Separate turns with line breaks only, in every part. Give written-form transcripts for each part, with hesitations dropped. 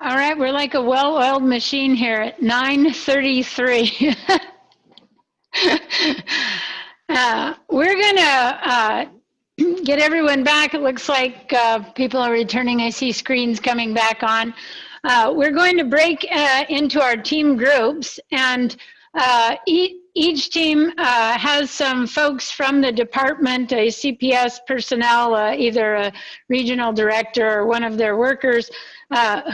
All right, we're like a well-oiled machine here at 9:33. We're gonna get everyone back. It looks like people are returning. I see screens coming back on. We're going to break into our team groups, and each team has some folks from the department, a CPS personnel, either a regional director or one of their workers,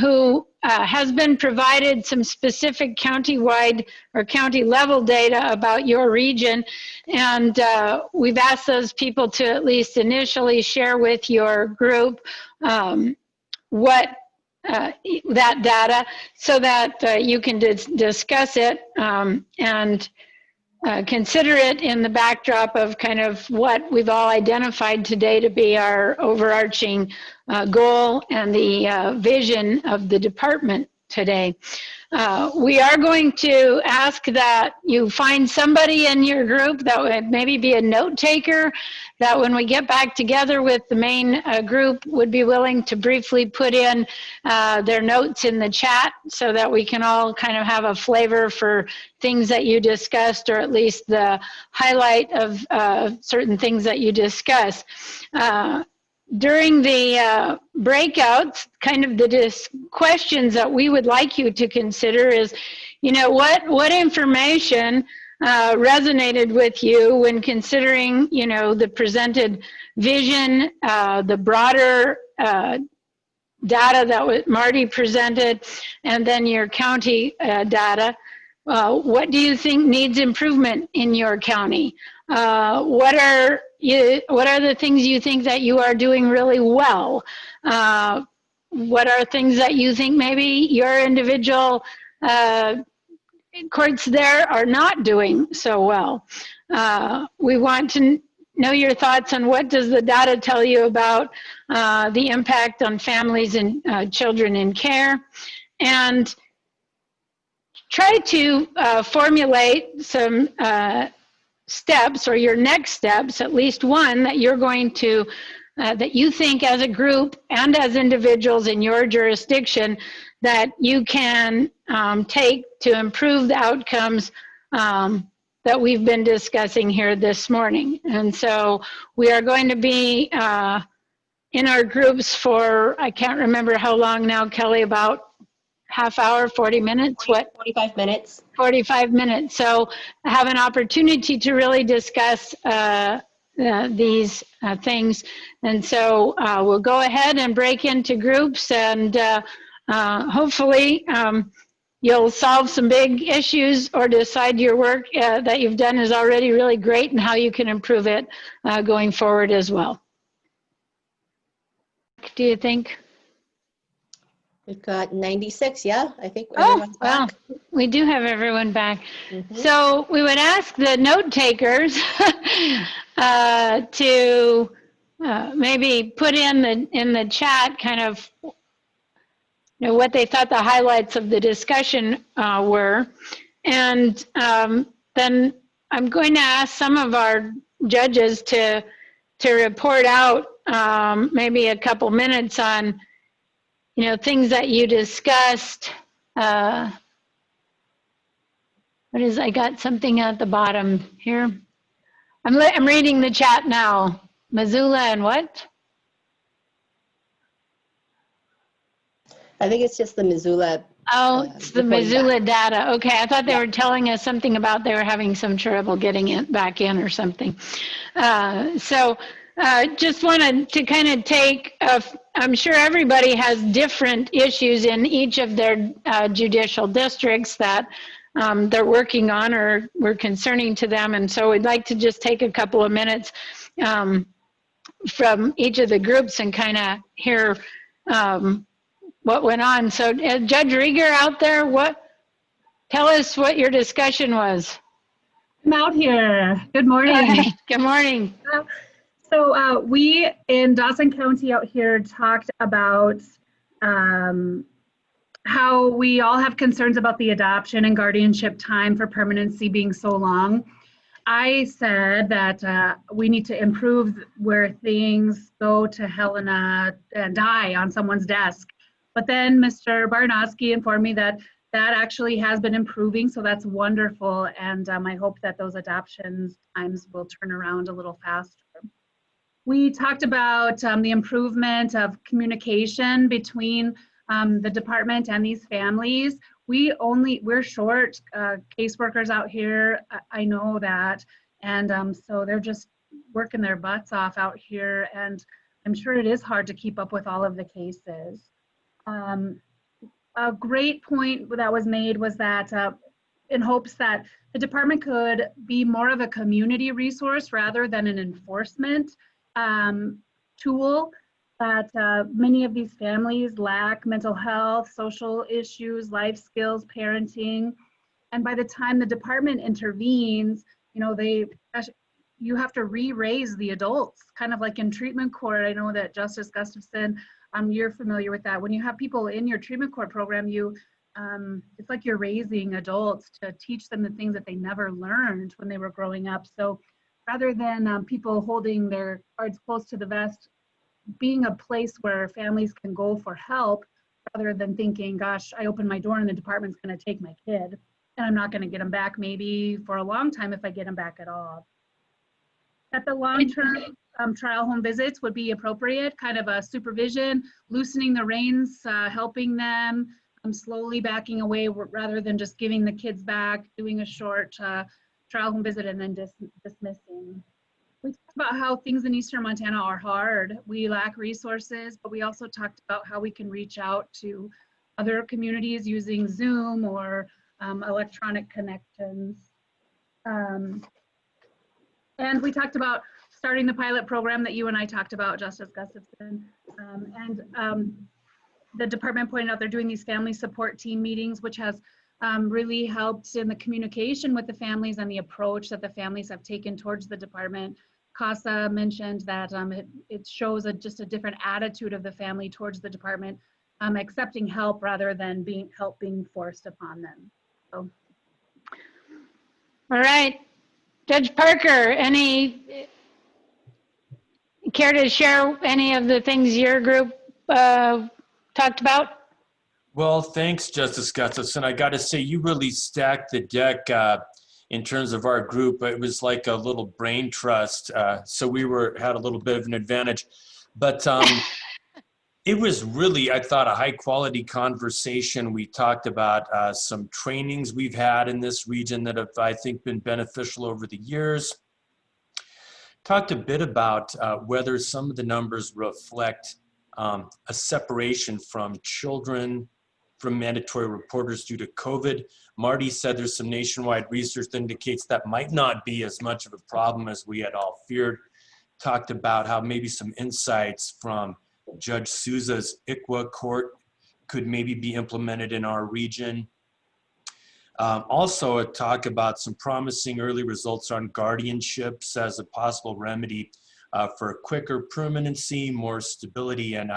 who has been provided some specific county-wide or county-level data about your region. And we've asked those people to at least initially share with your group what that data, so that you can discuss it and consider it in the backdrop of kind of what we've all identified today to be our overarching goal and the vision of the department today. We are going to ask that you find somebody in your group that would maybe be a note taker, that when we get back together with the main group would be willing to briefly put in their notes in the chat, so that we can all kind of have a flavor for things that you discussed, or at least the highlight of certain things that you discuss. During the breakouts, kind of the questions that we would like you to consider is, you know, what information resonated with you when considering, you know, the presented vision, the broader data that Marty presented, and then your county data. What do you think needs improvement in your county? What are the things you think that you are doing really well? What are things that you think maybe your individual courts there are not doing so well? We want to know your thoughts on what does the data tell you about the impact on families and children in care, and try to formulate some steps, or your next steps, at least one that you're going to, that you think as a group and as individuals in your jurisdiction that you can take to improve the outcomes that we've been discussing here this morning. And so we are going to be in our groups for, I can't remember how long now, Kelly, about half hour, 40 minutes,
45 minutes.
45 minutes. So have an opportunity to really discuss these things. And so we'll go ahead and break into groups, and hopefully you'll solve some big issues, or decide your work that you've done is already really great and how you can improve it going forward as well. Do you think?
We've got 96, yeah, I think everyone's back.
Well, we do have everyone back. So we would ask the note takers to maybe put in the chat kind of, you know, what they thought the highlights of the discussion were. And then I'm going to ask some of our judges to report out maybe a couple minutes on, you know, things that you discussed. I got something at the bottom here. I'm reading the chat now. Missoula and what?
I think it's just the Missoula.
Oh, it's the Missoula data. Okay, I thought they were telling us something about they were having some trouble getting it back in or something. Just wanted to kind of take, I'm sure everybody has different issues in each of their judicial districts that they're working on or were concerning to them. And so we'd like to just take a couple of minutes from each of the groups and kind of hear what went on. So Judge Rieger out there, tell us what your discussion was.
I'm out here. Good morning.
Good morning.
So we in Dawson County out here talked about how we all have concerns about the adoption and guardianship time for permanency being so long. I said that we need to improve where things go to Helena and die on someone's desk But then Mr. Barnowski informed me that that actually has been improving, so that's wonderful. And I hope that those adoption times will turn around a little faster. We talked about the improvement of communication between the department and these families. We're short caseworkers out here. I know that. And so they're just working their butts off out here. And I'm sure it is hard to keep up with all of the cases. A great point that was made was that in hopes that the department could be more of a community resource rather than an enforcement tool, that many of these families lack mental health, social issues, life skills, parenting. And by the time the department intervenes, you have to re-raise the adults, kind of like in treatment court. I know that Justice Gustafson, you're familiar with that. When you have people in your treatment court program, it's like you're raising adults to teach them the things that they never learned when they were growing up. So rather than people holding their cards close to the vest, being a place where families can go for help, rather than thinking, gosh, I opened my door and the department's going to take my kid, and I'm not going to get them back maybe for a long time if I get them back at all. At the long-term trial home visits would be appropriate, kind of a supervision, loosening the reins, helping them, slowly backing away rather than just giving the kids back, doing a short trial home visit and then dismissing. We talked about how things in Eastern Montana are hard. We lack resources, but we also talked about how we can reach out to other communities using Zoom or electronic connections. And we talked about starting the pilot program that you and I talked about, Justice Gustafson. The department pointed out they're doing these family support team meetings, which has really helped in the communication with the families and the approach that the families have taken towards the department. Casa mentioned that it shows just a different attitude of the family towards the department, accepting help rather than help being forced upon them. So.
All right. Judge Parker, care to share any of the things your group talked about?
Well, thanks, Justice Gustafson. I got to say, you really stacked the deck in terms of our group. It was like a little brain trust, so we had a little bit of an advantage. But it was really, I thought, a high-quality conversation. We talked about some trainings we've had in this region that have, I think, been beneficial over the years. Talked a bit about whether some of the numbers reflect a separation from children from mandatory reporters due to COVID. Marty said there's some nationwide research that indicates that might not be as much of a problem as we had all feared. Talked about how maybe some insights from Judge Souza's ICWA court could maybe be implemented in our region. Also a talk about some promising early results on guardianships as a possible remedy for a quicker permanency, more stability. And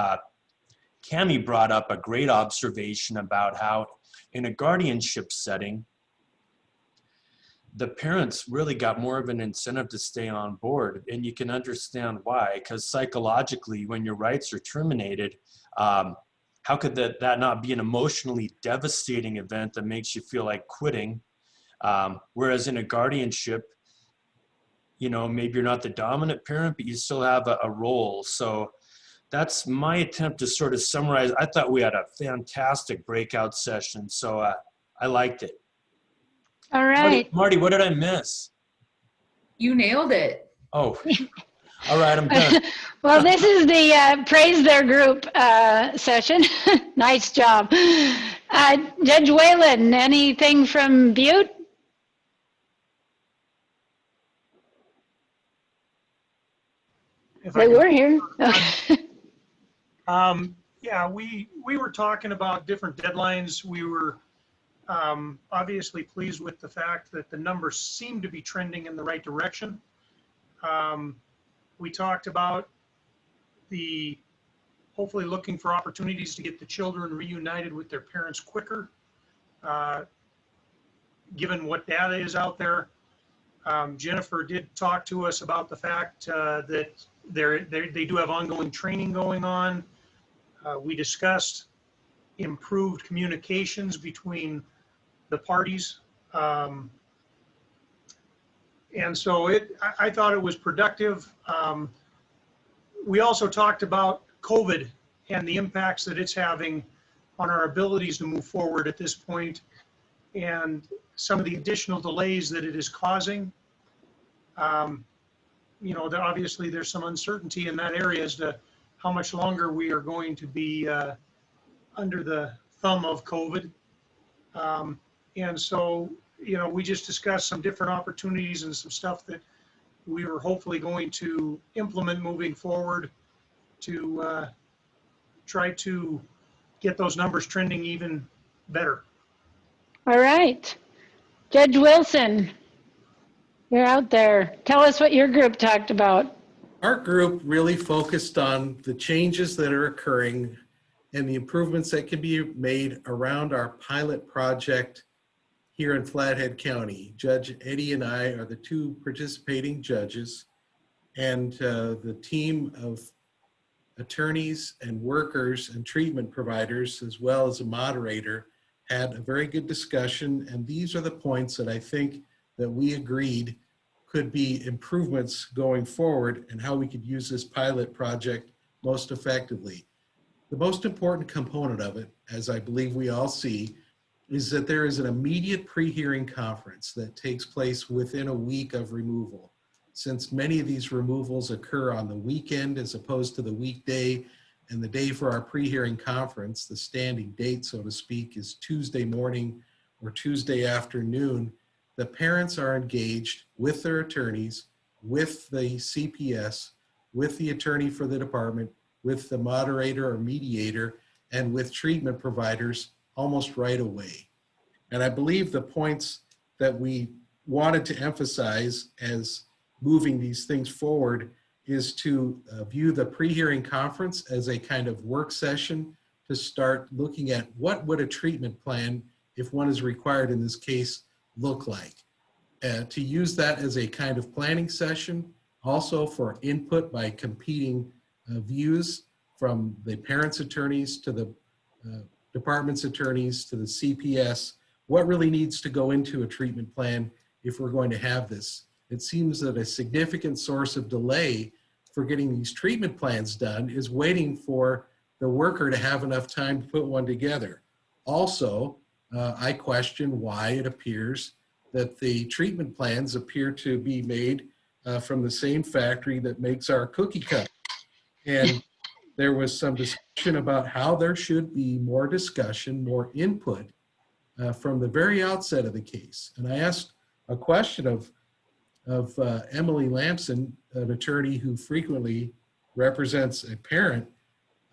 Cammie brought up a great observation about how in a guardianship setting, the parents really got more of an incentive to stay on board. And you can understand why, because psychologically, when your rights are terminated, how could that not be an emotionally devastating event that makes you feel like quitting? Whereas in a guardianship, maybe you're not the dominant parent, but you still have a role. So that's my attempt to sort of summarize. I thought we had a fantastic breakout session, so I liked it.
All right.
Marty, what did I miss?
You nailed it.
Oh, all right, I'm done.
Well, this is the praise their group session. Nice job. Judge Whalen, anything from Butte? They were here. Okay.
Yeah, we were talking about different deadlines. We were obviously pleased with the fact that the numbers seem to be trending in the right direction. We talked about hopefully looking for opportunities to get the children reunited with their parents quicker, given what data is out there. Jennifer did talk to us about the fact that they do have ongoing training going on. We discussed improved communications between the parties. And so I thought it was productive. We also talked about COVID and the impacts that it's having on our abilities to move forward at this point, and some of the additional delays that it is causing. You know, obviously there's some uncertainty in that area as to how much longer we are going to be under the thumb of COVID. And so, you know, we just discussed some different opportunities and some stuff that we were hopefully going to implement moving forward to try to get those numbers trending even better.
All right. Judge Wilson, you're out there. Tell us what your group talked about.
Our group really focused on the changes that are occurring and the improvements that can be made around our pilot project here in Flathead County. Judge Eddie and I are the two participating judges, and the team of attorneys and workers and treatment providers, as well as a moderator, had a very good discussion. And these are the points that I think that we agreed could be improvements going forward and how we could use this pilot project most effectively. The most important component of it, as I believe we all see, is that there is an immediate pre-hearing conference that takes place within a week of removal. Since many of these removals occur on the weekend as opposed to the weekday, and the day for our pre-hearing conference, the standing date, so to speak, is Tuesday morning or Tuesday afternoon, the parents are engaged with their attorneys, with the CPS, with the attorney for the department, with the moderator or mediator, and with treatment providers almost right away. And I believe the points that we wanted to emphasize as moving these things forward is to view the pre-hearing conference as a kind of work session to start looking at what would a treatment plan, if one is required in this case, look like. To use that as a kind of planning session, also for input by competing views from the parents' attorneys to the department's attorneys to the CPS, what really needs to go into a treatment plan if we're going to have this. It seems that a significant source of delay for getting these treatment plans done is waiting for the worker to have enough time to put one together. Also, I question why it appears that the treatment plans appear to be made from the same factory that makes our cookie cutter. And there was some discussion about how there should be more discussion, more input from the very outset of the case. And I asked a question of Emily Lamson, an attorney who frequently represents a parent.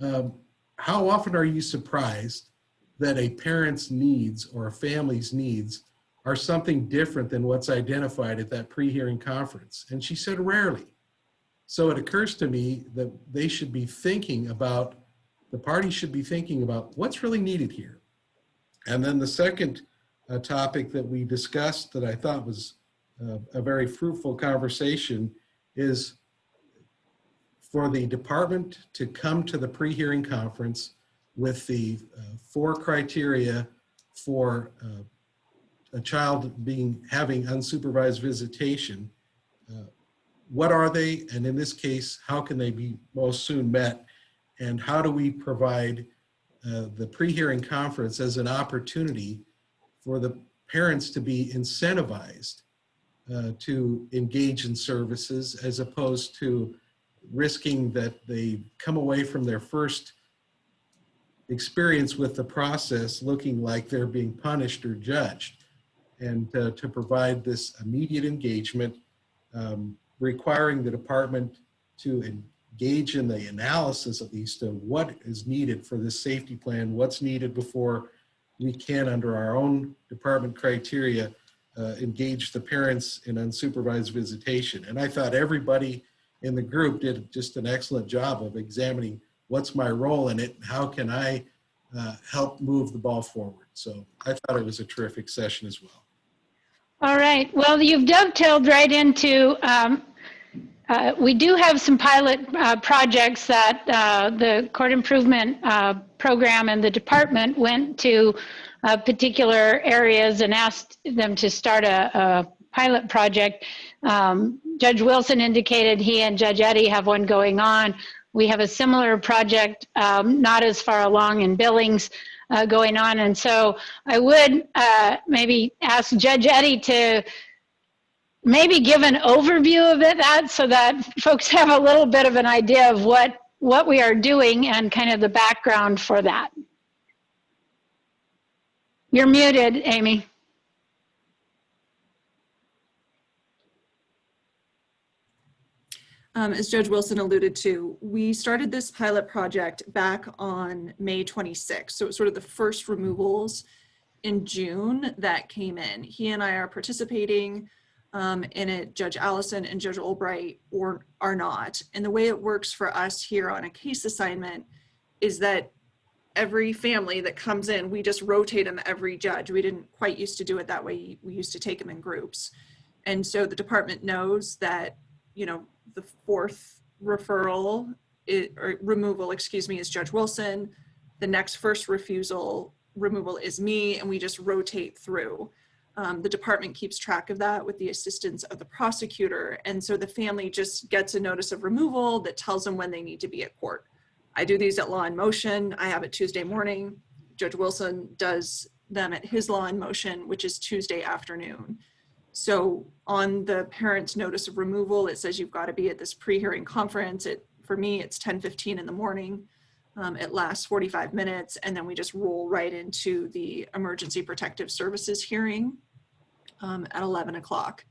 How often are you surprised that a parent's needs or a family's needs are something different than what's identified at that pre-hearing conference? And she said, rarely. So it occurs to me that they should be thinking about, the parties should be thinking about what's really needed here. And then the second topic that we discussed that I thought was a very fruitful conversation is for the department to come to the pre-hearing conference with the 4 criteria for a child having unsupervised visitation. What are they? And in this case, how can they be most soon met? And how do we provide the pre-hearing conference as an opportunity for the parents to be incentivized to engage in services, as opposed to risking that they come away from their first experience with the process looking like they're being punished or judged, and to provide this immediate engagement, requiring the department to engage in the analysis at least of what is needed for this safety plan, what's needed before we can, under our own department criteria, engage the parents in unsupervised visitation. And I thought everybody in the group did just an excellent job of examining what's my role in it, how can I help move the ball forward. So I thought it was a terrific session as well.
All right. Well, you've dovetailed right into we do have some pilot projects that the court improvement program and the department went to particular areas and asked them to start a pilot project. Judge Wilson indicated he and Judge Eddy have one going on. We have a similar project, not as far along in Billings, going on. And so I would maybe ask Judge Eddy to maybe give an overview of it, so that folks have a little bit of an idea of what we are doing and kind of the background for that. You're muted, Amy.
As Judge Wilson alluded to, we started this pilot project back on May 26th. So it's sort of the first removals in June that came in. He and I are participating in it. Judge Allison and Judge Albright are not. And the way it works for us here on a case assignment is that every family that comes in, we just rotate them every judge. We didn't quite used to do it that way. We used to take them in groups. And so the department knows that, you know, the fourth referral or removal, excuse me, is Judge Wilson. The next first removal is me, and we just rotate through. The department keeps track of that with the assistance of the prosecutor. And so the family just gets a notice of removal that tells them when they need to be at court. I do these at Law in Motion. I have it Tuesday morning. Judge Wilson does them at his Law in Motion, which is Tuesday afternoon. So on the parent's notice of removal, it says you've got to be at this pre-hearing conference. For me, it's 10:15 in the morning. It lasts 45 minutes, and then we just roll right into the Emergency Protective Services hearing at 11 o'clock.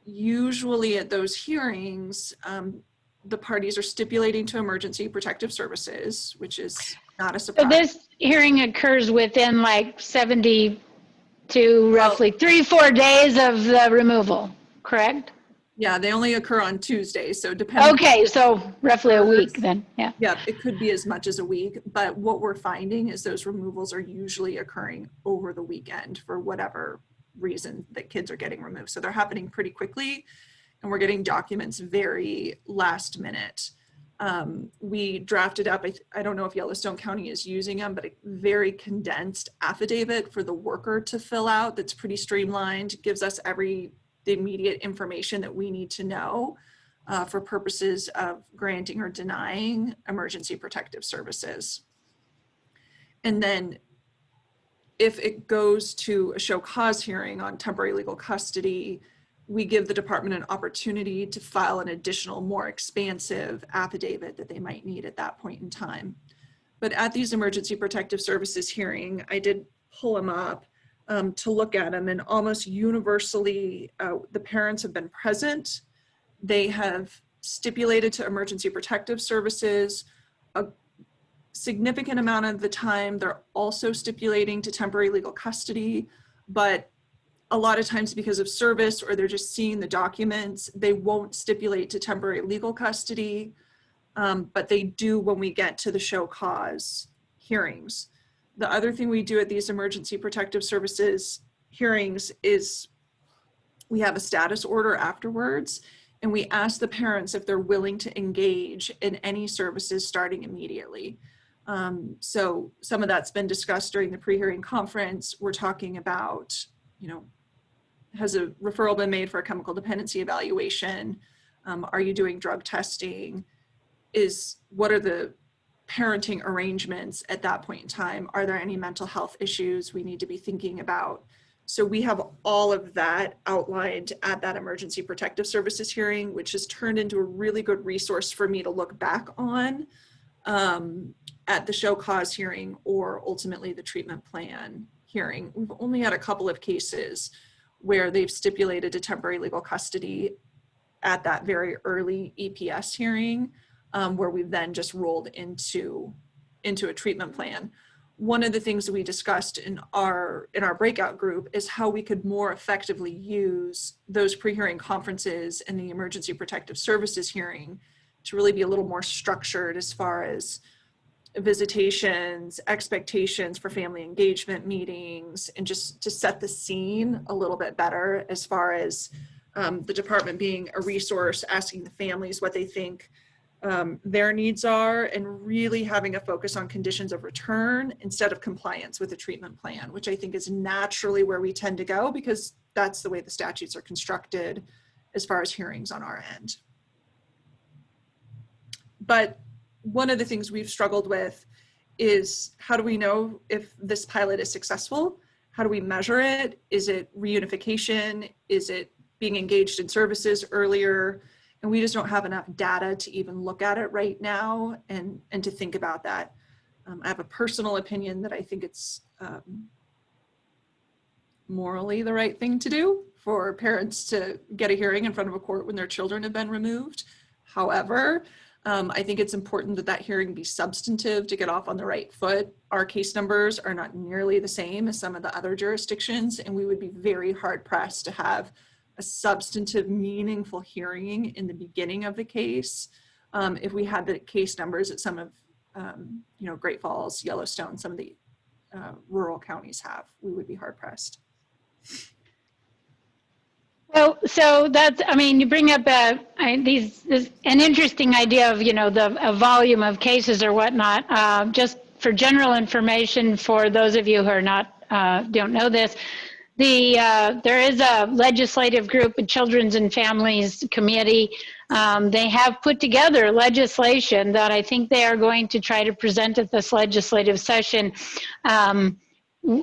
Usually at those hearings, the parties are stipulating to Emergency Protective Services, which is not a surprise.
So this hearing occurs within like 70 to roughly 3-4 days of the removal, correct?
Yeah, they only occur on Tuesdays, so depending.
Okay, so roughly a week then, yeah.
Yeah, it could be as much as a week, but what we're finding is those removals are usually occurring over the weekend for whatever reason that kids are getting removed. So they're happening pretty quickly, and we're getting documents very last minute. We drafted up, I don't know if Yellowstone County is using them, but a very condensed affidavit for the worker to fill out that's pretty streamlined, gives us the immediate information that we need to know for purposes of granting or denying emergency protective services. And then if it goes to a show cause hearing on temporary legal custody, we give the department an opportunity to file an additional, more expansive affidavit that they might need at that point in time. But at these emergency protective services hearing, I did pull them up to look at them, and almost universally, the parents have been present. They have stipulated to emergency protective services. A significant amount of the time, they're also stipulating to temporary legal custody, but a lot of times because of service or they're just seeing the documents, they won't stipulate to temporary legal custody, but they do when we get to the show cause hearings. The other thing we do at these emergency protective services hearings is we have a status order afterwards, and we ask the parents if they're willing to engage in any services starting immediately. So some of that's been discussed during the pre-hearing conference. We're talking about, you know, has a referral been made for a chemical dependency evaluation? Are you doing drug testing? What are the parenting arrangements at that point in time? Are there any mental health issues we need to be thinking about? So we have all of that outlined at that emergency protective services hearing, which has turned into a really good resource for me to look back on at the show cause hearing or ultimately the treatment plan hearing. We've only had a couple of cases where they've stipulated to temporary legal custody at that very early EPS hearing, where we've then just rolled into a treatment plan. One of the things that we discussed in our breakout group is how we could more effectively use those pre-hearing conferences and the emergency protective services hearing to really be a little more structured as far as visitations, expectations for family engagement meetings, and just to set the scene a little bit better as far as the department being a resource, asking the families what they think their needs are, and really having a focus on conditions of return instead of compliance with the treatment plan, which I think is naturally where we tend to go because that's the way the statutes are constructed as far as hearings on our end. But one of the things we've struggled with is how do we know if this pilot is successful? How do we measure it? Is it reunification? Is it being engaged in services earlier? And we just don't have enough data to even look at it right now and to think about that. I have a personal opinion that I think it's morally the right thing to do for parents to get a hearing in front of a court when their children have been removed. However, I think it's important that that hearing be substantive to get off on the right foot. Our case numbers are not nearly the same as some of the other jurisdictions, and we would be very hard pressed to have a substantive, meaningful hearing in the beginning of the case. If we had the case numbers that some of, Great Falls, Yellowstone, some of the rural counties have, we would be hard pressed.
Well, so that's, I mean, you bring up an interesting idea of, a volume of cases or whatnot. Just for general information, for those of you who are don't know this, there is a legislative group, a Children's and Families Committee. They have put together legislation that I think they are going to try to present at this legislative session,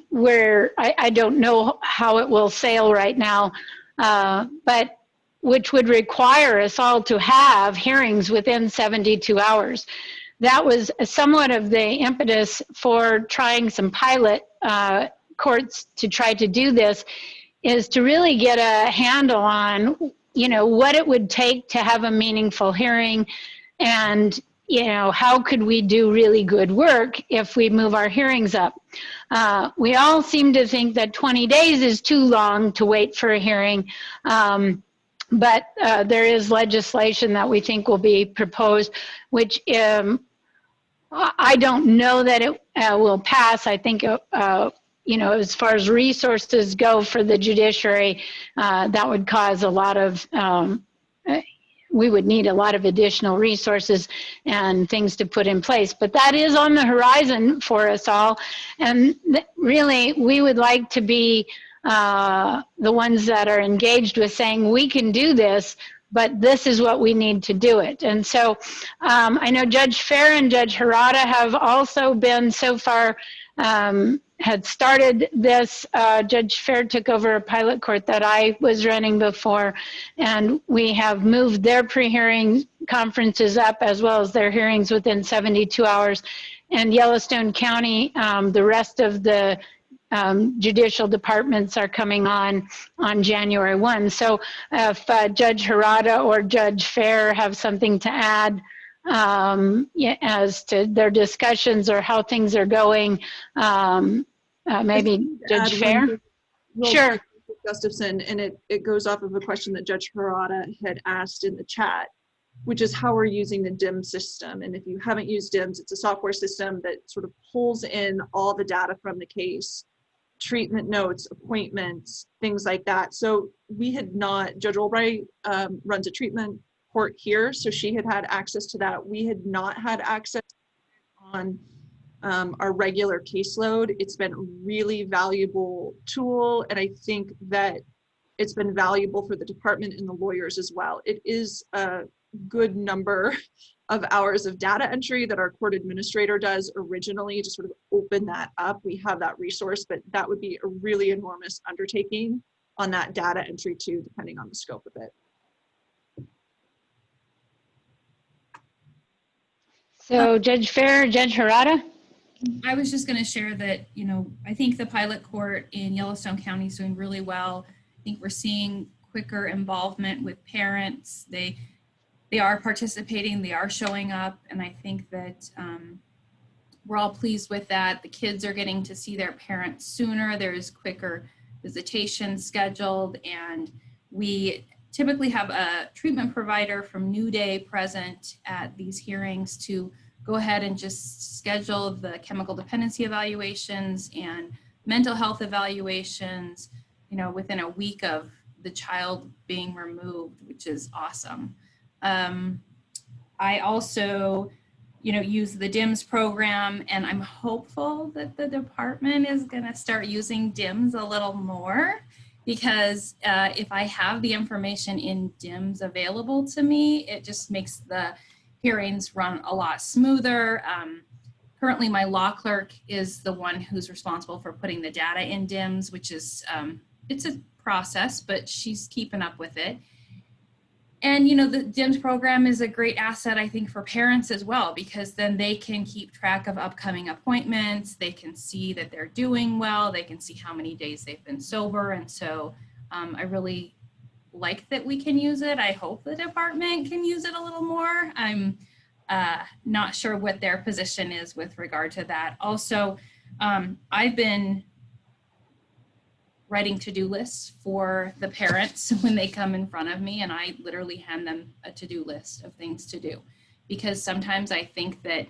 where I don't know how it will sail right now. But which would require us all to have hearings within 72 hours. That was somewhat of the impetus for trying some pilot courts to try to do this, is to really get a handle on, what it would take to have a meaningful hearing, and, how could we do really good work if we move our hearings up. We all seem to think that 20 days is too long to wait for a hearing, but there is legislation that we think will be proposed, which I don't know that it will pass. I think, as far as resources go for the judiciary, that would cause a lot of, we would need a lot of additional resources and things to put in place. But that is on the horizon for us all. And really, we would like to be the ones that are engaged with saying, we can do this, but this is what we need to do it. And so I know Judge Fair and Judge Harada have also been so far, had started this. Judge Fair took over a pilot court that I was running before, and we have moved their pre-hearing conferences up as well as their hearings within 72 hours. And Yellowstone County, the rest of the judicial departments are coming on January 1. So if Judge Harada or Judge Fair have something to add as to their discussions or how things are going, maybe Judge Fair? Sure.
Gustafson, and it goes off of a question that Judge Harada had asked in the chat, which is how we're using the DIMS system. And if you haven't used DIMS, it's a software system that sort of pulls in all the data from the case, treatment notes, appointments, things like that. So we had not, Judge Albright runs a treatment court here, so she had access to that. We had not had access on our regular caseload. It's been a really valuable tool, and I think that it's been valuable for the department and the lawyers as well. It is a good number of hours of data entry that our court administrator does originally to sort of open that up. We have that resource, but that would be a really enormous undertaking on that data entry too, depending on the scope of it.
So Judge Fair, Judge Harada?
I was just going to share that, I think the pilot court in Yellowstone County is doing really well. I think we're seeing quicker involvement with parents. They are participating, they are showing up, and I think that we're all pleased with that. The kids are getting to see their parents sooner. There's quicker visitation scheduled, and we typically have a treatment provider from New Day present at these hearings to go ahead and just schedule the chemical dependency evaluations and mental health evaluations, within a week of the child being removed, which is awesome. I also, use the DIMS program, and I'm hopeful that the department is going to start using DIMS a little more, because if I have the information in DIMS available to me, it just makes the hearings run a lot smoother. Currently, my law clerk is the one who's responsible for putting the data in DIMS, which is, it's a process, but she's keeping up with it. And, the DIMS program is a great asset, I think, for parents as well, because then they can keep track of upcoming appointments. They can see that they're doing well. They can see how many days they've been sober. And so I really like that we can use it. I hope the department can use it a little more. I'm not sure what their position is with regard to that. Also, I've been writing to-do lists for the parents when they come in front of me, and I literally hand them a to-do list of things to do, because sometimes I think that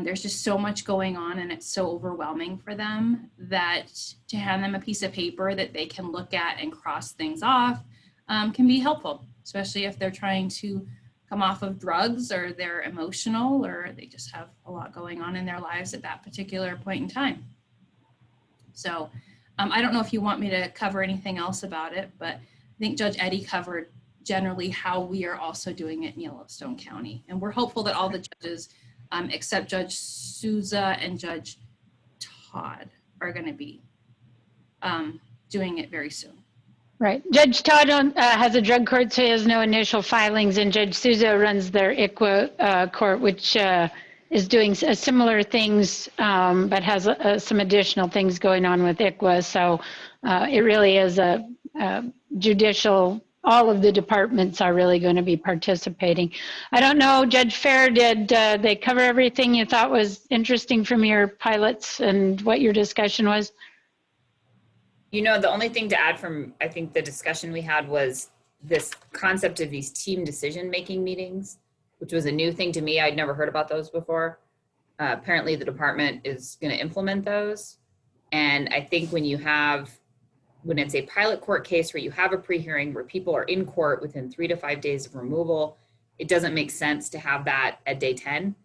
there's just so much going on and it's so overwhelming for them that to hand them a piece of paper that they can look at and cross things off can be helpful, especially if they're trying to come off of drugs, or they're emotional, or they just have a lot going on in their lives at that particular point in time. So I don't know if you want me to cover anything else about it, but I think Judge Eddy covered generally how we are also doing it in Yellowstone County. And we're hopeful that all the judges, except Judge Souza and Judge Todd, are going to be doing it very soon.
Right. Judge Todd has a drug court, so he has no initial filings, and Judge Souza runs their ICWA court, which is doing similar things, but has some additional things going on with ICWA. So it really is a judicial, all of the departments are really going to be participating. I don't know, Judge Fair, did they cover everything you thought was interesting from your pilots and what your discussion was?
The only thing to add from, I think, the discussion we had was this concept of these team decision-making meetings, which was a new thing to me. I'd never heard about those before. Apparently the department is going to implement those. And I think when it's a pilot court case where you have a pre-hearing where people are in court within 3 to 5 days of removal, it doesn't make sense to have that at day 10,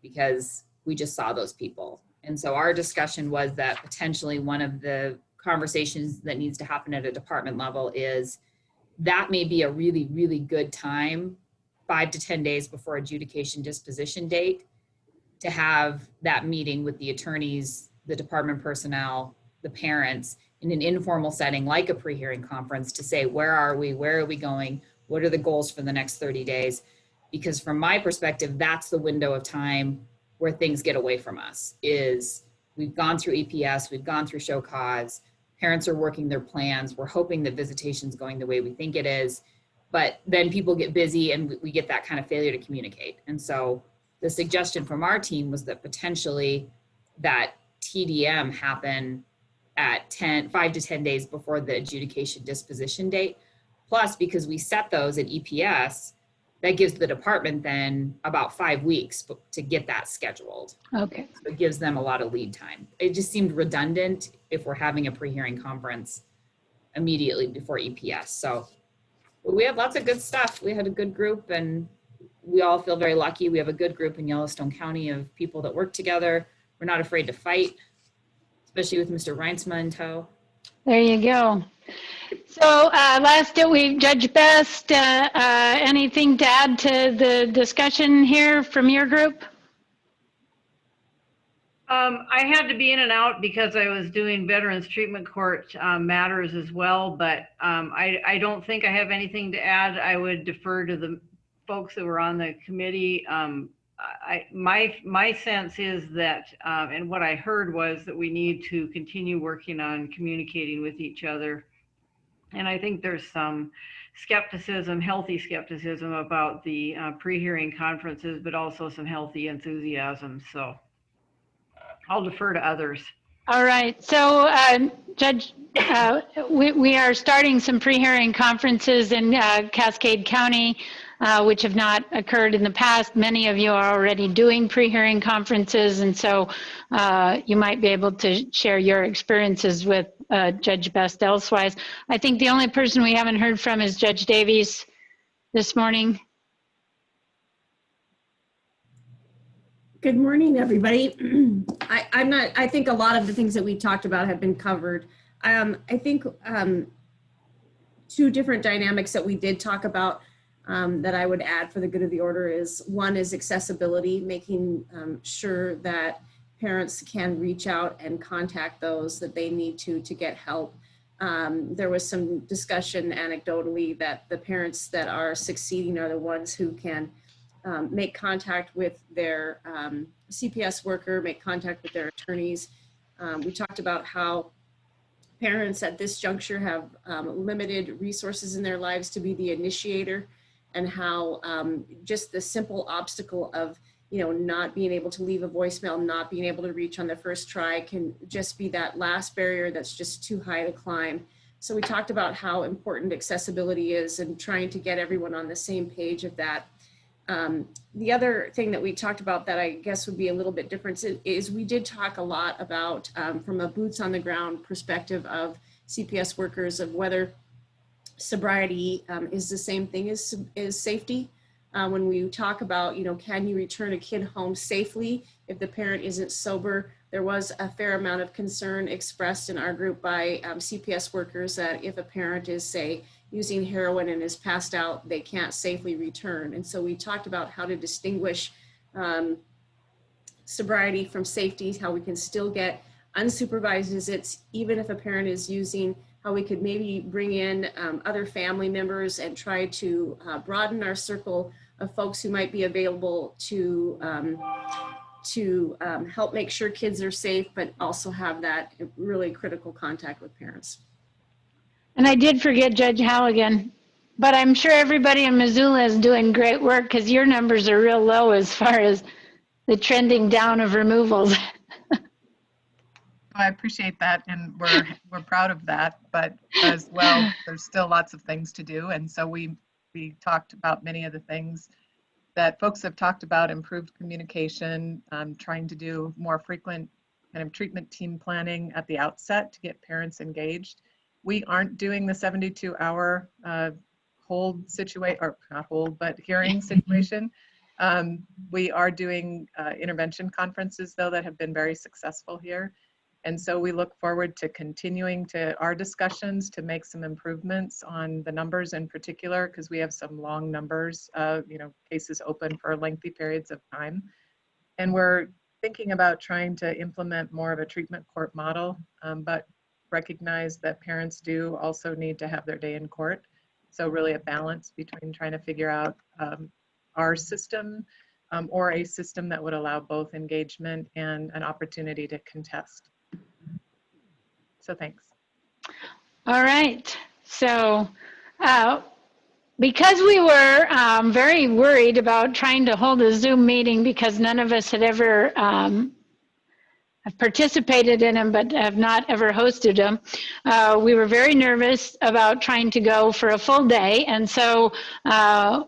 because we just saw those people. And so our discussion was that potentially one of the conversations that needs to happen at a department level is that may be a really, really good time, 5 to 10 days before adjudication disposition date, to have that meeting with the attorneys, the department personnel, the parents, in an informal setting like a pre-hearing conference, to say, where are we going, what are the goals for the next 30 days? Because from my perspective, that's the window of time where things get away from us. Is we've gone through EPS, we've gone through show cause, parents are working their plans, we're hoping that visitation's going the way we think it is, but then people get busy and we get that kind of failure to communicate. And so the suggestion from our team was that potentially that TDM happen at 5 to 10 days before the adjudication disposition date. Plus, because we set those at EPS, that gives the department then about 5 weeks to get that scheduled.
Okay.
So it gives them a lot of lead time. It just seemed redundant if we're having a pre-hearing conference immediately before EPS. So we had lots of good stuff. We had a good group, and we all feel very lucky. We have a good group in Yellowstone County of people that work together. We're not afraid to fight, especially with Mr. Reinsma in tow.
There you go. So last week, Judge Best, anything to add to the discussion here from your group?
I had to be in and out because I was doing Veterans Treatment Court matters as well, but I don't think I have anything to add. I would defer to the folks that were on the committee. My sense is that, and what I heard was that we need to continue working on communicating with each other. And I think there's some skepticism, healthy skepticism about the pre-hearing conferences, but also some healthy enthusiasm. So I'll defer to others.
All right. So Judge, we are starting some pre-hearing conferences in Cascade County. which have not occurred in the past. Many of you are already doing pre-hearing conferences, and so you might be able to share your experiences with Judge Best elsewise. I think the only person we haven't heard from is Judge Davies this morning.
Good morning, everybody. I think a lot of the things that we talked about have been covered. I think two different dynamics that we did talk about that I would add for the good of the order is, one is accessibility, making sure that parents can reach out and contact those that they need to get help. There was some discussion anecdotally that the parents that are succeeding are the ones who can make contact with their CPS worker, make contact with their attorneys. We talked about how parents at this juncture have limited resources in their lives to be the initiator, and how just the simple obstacle of not being able to leave a voicemail, not being able to reach on the first try can just be that last barrier that's just too high to climb. So we talked about how important accessibility is and trying to get everyone on the same page of that. The other thing that we talked about that I guess would be a little bit different is we did talk a lot about, from a boots on the ground perspective of CPS workers, of whether sobriety is the same thing as safety. When we talk about, can you return a kid home safely if the parent isn't sober? There was a fair amount of concern expressed in our group by CPS workers that if a parent is, say, using heroin and is passed out, they can't safely return. And so we talked about how to distinguish sobriety from safety, how we can still get unsupervised visits, even if a parent is using, how we could maybe bring in other family members and try to broaden our circle of folks who might be available to help make sure kids are safe, but also have that really critical contact with parents.
And I did forget Judge Halligan, but I'm sure everybody in Missoula is doing great work because your numbers are real low as far as the trending down of removals.
I appreciate that, and we're proud of that, but as well, there's still lots of things to do. And so we talked about many of the things that folks have talked about: improved communication, trying to do more frequent kind of treatment team planning at the outset to get parents engaged. We aren't doing the 72-hour hold situation, or not hold, but hearing situation. We are doing intervention conferences, though, that have been very successful here. And so we look forward to continuing our discussions to make some improvements on the numbers in particular, because we have some long numbers, cases open for lengthy periods of time. And we're thinking about trying to implement more of a treatment court model, but recognize that parents do also need to have their day in court. So really a balance between trying to figure out our system or a system that would allow both engagement and an opportunity to contest. So thanks.
All right. So because we were very worried about trying to hold a Zoom meeting because none of us had ever have participated in them but have not ever hosted them, we were very nervous about trying to go for a full day. And so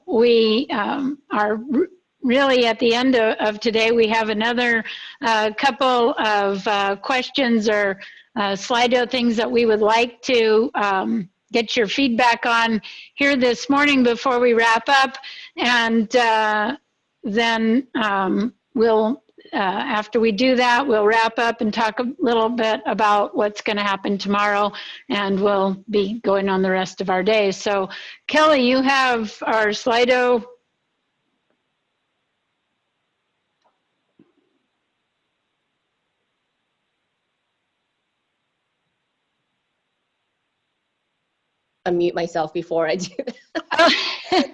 we are really at the end of today. We have another couple of questions or Slido things that we would like to get your feedback on here this morning before we wrap up. And then we'll, after we do that, we'll wrap up and talk a little bit about what's going to happen tomorrow, and we'll be going on the rest of our day. So Kelly, you have our Slido.
Unmute myself before I do that.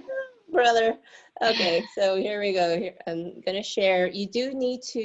Brother. Okay, so here we go. Here I'm gonna share. You do need to